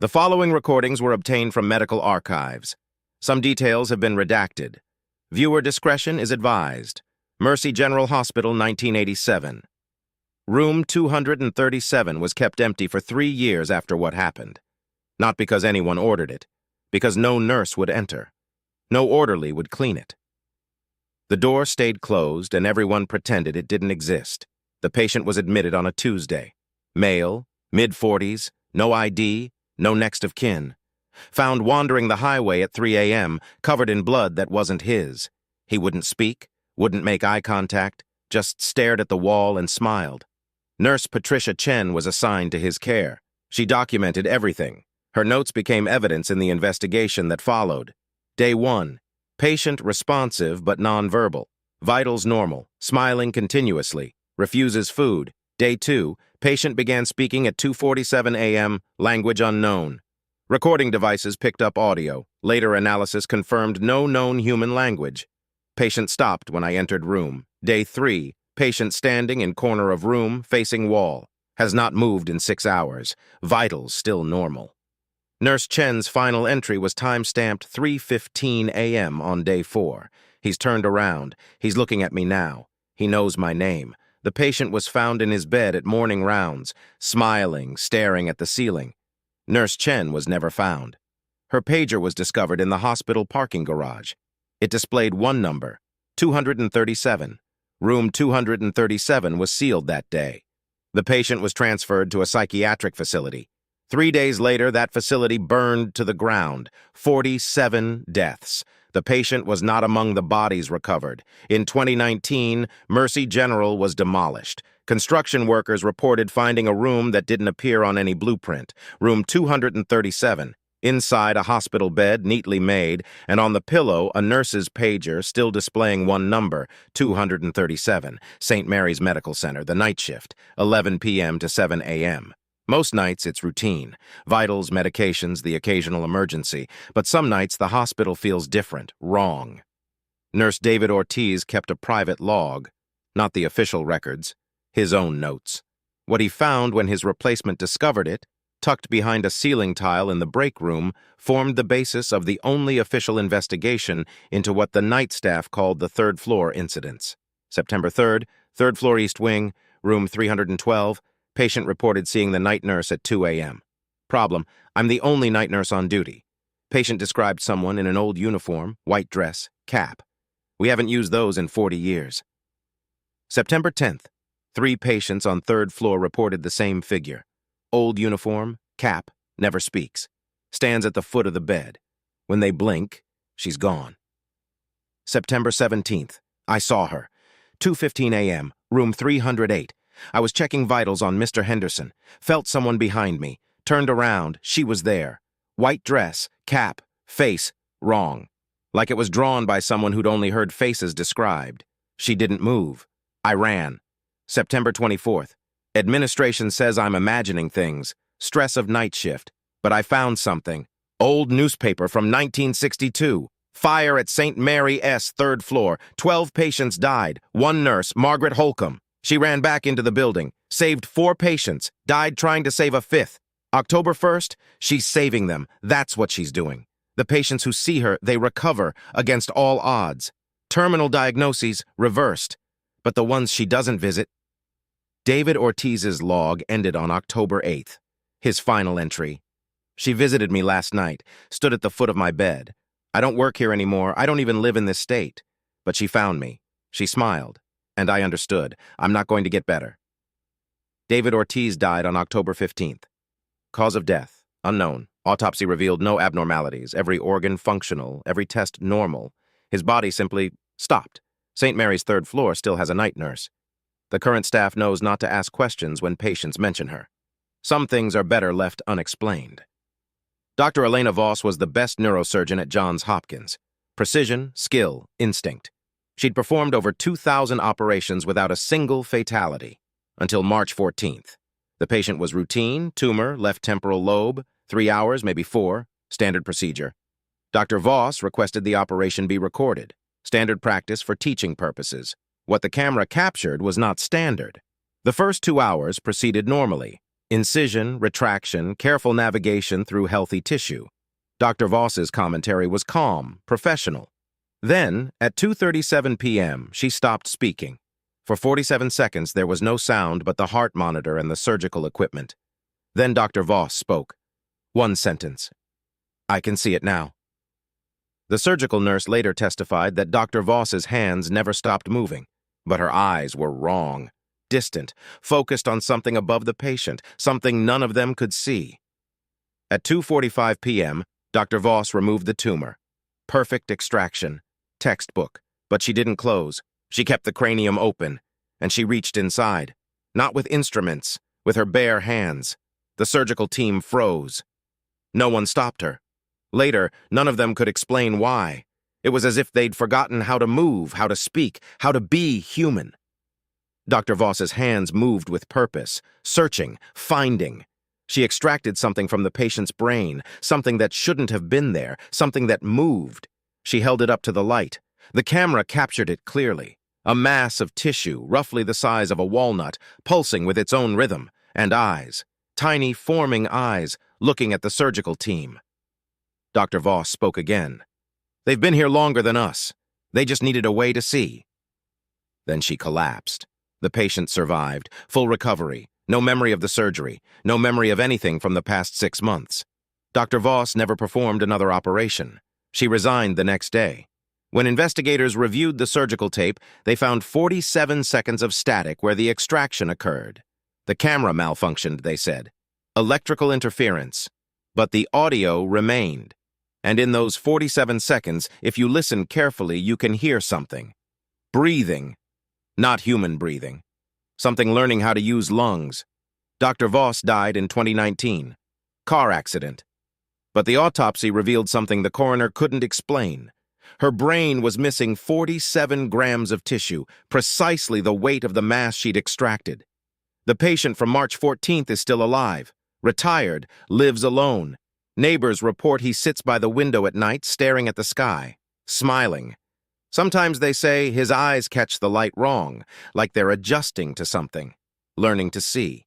The following recordings were obtained from medical archives. Some details have been redacted. Viewer discretion is advised. Mercy General Hospital, 1987. Room 237 was kept empty for 3 years after what happened. Not because anyone ordered it, because no nurse would enter. No orderly would clean it. The door stayed closed and everyone pretended it didn't exist. The patient was admitted on a Tuesday. Male, mid-40s, no ID, no next of kin. Found wandering the highway at 3 a.m., covered in blood that wasn't his. He wouldn't speak, wouldn't make eye contact, just stared at the wall and smiled. Nurse Patricia Chen was assigned to his care. She documented everything. Her notes became evidence in the investigation that followed. Day 1. Patient responsive but nonverbal. Vitals normal, smiling continuously, refuses food. Day 2. Patient began speaking at 2:47 a.m., language unknown. Recording devices picked up audio. Later analysis confirmed no known human language. Patient stopped when I entered room. Day 3. Patient standing in corner of room, facing wall. Has not moved in 6 hours. Vitals still normal. Nurse Chen's final entry was time-stamped 3:15 a.m. on day 4. He's turned around. He's looking at me now. He knows my name. The patient was found in his bed at morning rounds, smiling, staring at the ceiling. Nurse Chen was never found. Her pager was discovered in the hospital parking garage. It displayed one number, 237. Room 237 was sealed that day. The patient was transferred to a psychiatric facility. 3 days later, that facility burned to the ground. 47 deaths. The patient was not among the bodies recovered. In 2019, Mercy General was demolished. Construction workers reported finding a room that didn't appear on any blueprint. Room 237. Inside, a hospital bed, neatly made, and on the pillow, a nurse's pager still displaying one number, 237, St. Mary's Medical Center, the night shift, 11 p.m. to 7 a.m. Most nights, it's routine. Vitals, medications, the occasional emergency. But some nights, the hospital feels different, wrong. Nurse David Ortiz kept a private log, not the official records, his own notes. What he found when his replacement discovered it, tucked behind a ceiling tile in the break room, formed the basis of the only official investigation into what the night staff called the third floor incidents. September 3rd, third floor East Wing, room 312, patient reported seeing the night nurse at 2 a.m. Problem, I'm the only night nurse on duty. Patient described someone in an old uniform, white dress, cap. We haven't used those in 40 years. September 10th, 3 patients on third floor reported the same figure. Old uniform, cap, never speaks. Stands at the foot of the bed. When they blink, she's gone. September 17th, I saw her. 2:15 a.m., room 308. I was checking vitals on Mr. Henderson. Felt someone behind me. Turned around. She was there. White dress, cap, face, wrong. Like it was drawn by someone who'd only heard faces described. She didn't move. I ran. September 24th. Administration says I'm imagining things. Stress of night shift. But I found something. Old newspaper from 1962. Fire at St. Mary S. third floor. 12 patients died. 1 nurse, Margaret Holcomb. She ran back into the building, saved 4 patients, died trying to save a 5th. October 1st, she's saving them. That's what she's doing. The patients who see her, they recover against all odds. Terminal diagnoses reversed. But the ones she doesn't visit. David Ortiz's log ended on October 8th. His final entry. She visited me last night, stood at the foot of my bed. I don't work here anymore. I don't even live in this state. But she found me. She smiled. And I understood. I'm not going to get better. David Ortiz died on October 15th. Cause of death, unknown. Autopsy revealed no abnormalities. Every organ functional, every test normal. His body simply stopped. St. Mary's third floor still has a night nurse. The current staff knows not to ask questions when patients mention her. Some things are better left unexplained. Dr. Elena Voss was the best neurosurgeon at Johns Hopkins. Precision, skill, instinct. She'd performed over 2,000 operations without a single fatality, until March 14th. The patient was routine, tumor, left temporal lobe, 3 hours, maybe 4, standard procedure. Dr. Voss requested the operation be recorded, standard practice for teaching purposes. What the camera captured was not standard. The first 2 hours proceeded normally. Incision, retraction, careful navigation through healthy tissue. Dr. Voss's commentary was calm, professional. Then, at 2:37 p.m., she stopped speaking. For 47 seconds, there was no sound but the heart monitor and the surgical equipment. Then Dr. Voss spoke. One sentence. "I can see it now." The surgical nurse later testified that Dr. Voss's hands never stopped moving, but her eyes were wrong, distant, focused on something above the patient, something none of them could see. At 2:45 p.m., Dr. Voss removed the tumor. Perfect extraction. Textbook. But she didn't close. She kept the cranium open, and she reached inside. Not with instruments, with her bare hands. The surgical team froze. No one stopped her. Later, none of them could explain why. It was as if they'd forgotten how to move, how to speak, how to be human. Dr. Voss's hands moved with purpose, searching, finding. She extracted something from the patient's brain, something that shouldn't have been there, something that moved. She held it up to the light. The camera captured it clearly. A mass of tissue, roughly the size of a walnut, pulsing with its own rhythm, and eyes. Tiny, forming eyes, looking at the surgical team. Dr. Voss spoke again. "They've been here longer than us. They just needed a way to see." Then she collapsed. The patient survived, full recovery, no memory of the surgery, no memory of anything from the past 6 months. Dr. Voss never performed another operation. She resigned the next day. When investigators reviewed the surgical tape, they found 47 seconds of static where the extraction occurred. The camera malfunctioned, they said. Electrical interference. But the audio remained. And in those 47 seconds, if you listen carefully, you can hear something. Breathing. Not human breathing. Something learning how to use lungs. Dr. Voss died in 2019. Car accident. But the autopsy revealed something the coroner couldn't explain. Her brain was missing 47 grams of tissue, precisely the weight of the mass she'd extracted. The patient from March 14th is still alive, retired, lives alone. Neighbors report he sits by the window at night staring at the sky, smiling. Sometimes they say his eyes catch the light wrong, like they're adjusting to something, learning to see.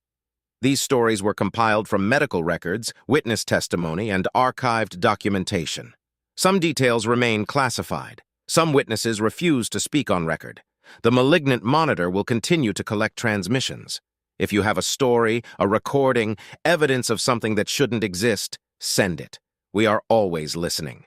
These stories were compiled from medical records, witness testimony, and archived documentation. Some details remain classified. Some witnesses refuse to speak on record. The Malignant Monitor will continue to collect transmissions. If you have a story, a recording, evidence of something that shouldn't exist, send it. We are always listening.